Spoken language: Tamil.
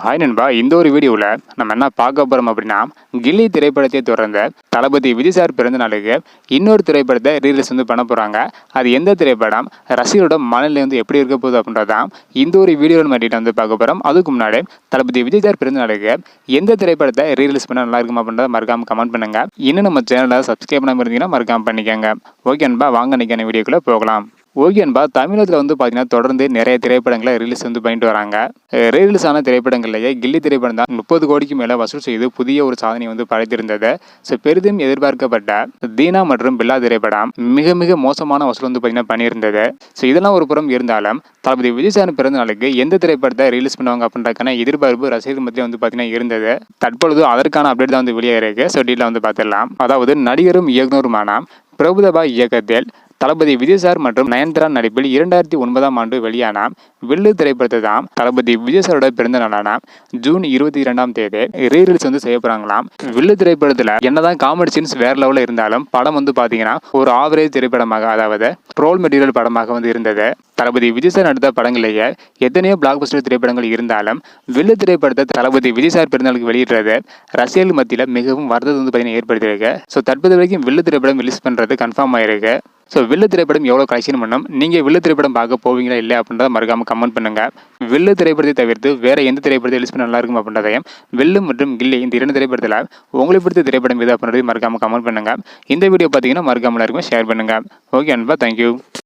ஹாய் நண்பா, இந்த ஒரு வீடியோவில் நம்ம என்ன பார்க்க போகிறோம் அப்படின்னா, கில்லி திரைப்படத்தை தொடர்ந்த தளபதி விஜய் சார் பிறந்த நாளுக்கு இன்னொரு திரைப்படத்தை ரீலீஸ் பண்ண போகிறாங்க. அது எந்த திரைப்படம், ரசிகரோட மனநிலை எப்படி இருக்க போகுது அப்படின்றதான் இந்த ஒரு வீடியோவில் நம்ம பார்க்க போகிறோம். அதுக்கு முன்னாடி தளபதி விஜய் சார் பிறந்த நாளுக்கு எந்த திரைப்படத்தை ரீலீஸ் பண்ணால் நல்லா இருக்கும் அப்படின்றத மறக்காமல் கமெண்ட் பண்ணுங்க. இன்னும் நம்ம சேனலை சப்ஸ்கிரைப் பண்ணாமல் இருந்தீங்கன்னா மறக்காமல் பண்ணிக்கோங்க. ஓகே நண்பா, வாங்க நிற்கான வீடியோக்குள்ளே போகலாம். ஓகே நண்பா, தமிழகத்தில் பார்த்தீங்கன்னா தொடர்ந்து நிறைய திரைப்படங்களை ரிலீஸ் பண்ணிட்டு வராங்க. ரீலீஸ் ஆன திரைப்படங்கள்லேயே கில்லி திரைப்படம் தான் 30 கோடிக்கு மேலே வசூல் செய்து புதிய ஒரு சாதனை படைத்திருந்தது. ஸோ பெரிதும் எதிர்பார்க்கப்பட்ட தீனா மற்றும் பில்லா திரைப்படம் மிக மிக மோசமான வசூல் பார்த்தீங்கன்னா பண்ணியிருந்தது. ஸோ இதெல்லாம் ஒரு புறம் இருந்தாலும் தளபதி விஜய் சார் பிறந்த நாளுக்கு எந்த திரைப்படத்தை ரிலீஸ் பண்ணுவாங்க அப்படின்றக்கான எதிர்பார்ப்பு ரசிகர்கள் மத்தியில் பார்த்தீங்கன்னா இருந்தது. தற்பொழுது அதற்கான அப்டேட் தான் வெளியே இருக்கு. ஸோ டீட்டெயில் பார்த்துடலாம். அதாவது நடிகரும் இயக்குனருமான பிரபுதேவா இயக்கத்தில் தளபதி விஜய் சார் மற்றும் நயன்தாரா நடிப்பில் 2009ஆம் ஆண்டு வெளியான வில்லு திரைப்படத்தை தான் தளபதி விஜய் சாரோட பிறந்த நாளான ஜூன் 22ஆம் தேதி ரீலீஸ் செய்ய போறாங்களாம். வில்லு திரைப்படத்தில் என்னதான் காமெடி சீன்ஸ் வேற லெவலில் இருந்தாலும் படம் பார்த்தீங்கன்னா ஒரு ஆவரேஜ் திரைப்படமாக, அதாவது ட்ரோல் மெட்டீரியல் படமாக இருந்தது. தளபதி விஜய் சார் நடித்த படங்களிலேயே எத்தனையோ பிளாக் பஸ்டர் திரைப்படங்கள் இருந்தாலும் வில்லு திரைப்படத்தை தளபதி விஜய் சார் பிறந்தநாளுக்கு வெளியிடுறது ரசிகர்கள் மத்தியில் மிகவும் வருத்தத்தை பார்த்தீங்கன்னா ஏற்படுத்தியிருக்கு. ஸோ தற்போது வரைக்கும் வில்லு திரைப்படம் ரிலீஸ் பண்ணுறது கன்ஃபார்ம் ஆயிருக்கு. ஸோ வில்லு திரைப்படம் எவ்வளோ கலெக்ஷன் பண்ணும், நீங்கள் வில்லு திரைப்படம் பார்க்க போவீங்களா இல்லை அப்படின்றத மறக்காமல் கமெண்ட் பண்ணுங்கள். வில்லு திரைப்படத்தை தவிர்த்து வேறு எந்த திரைப்படத்தை ரிலீஸ் பண்ண நல்லா இருக்கும் அப்படின்றதையும், வில்லு மற்றும் கில்லி இந்த 2 திரைப்படத்தில் உங்களுக்கு பிடித்த திரைப்படம் எது அப்படின்றதையும் மறக்காமல் கமெண்ட் பண்ணுங்கள். இந்த வீடியோ பார்த்தீங்கன்னா மறக்காமல் எல்லாருக்கும் ஷேர் பண்ணுங்கள். ஓகே அன்பா, தேங்க்யூ.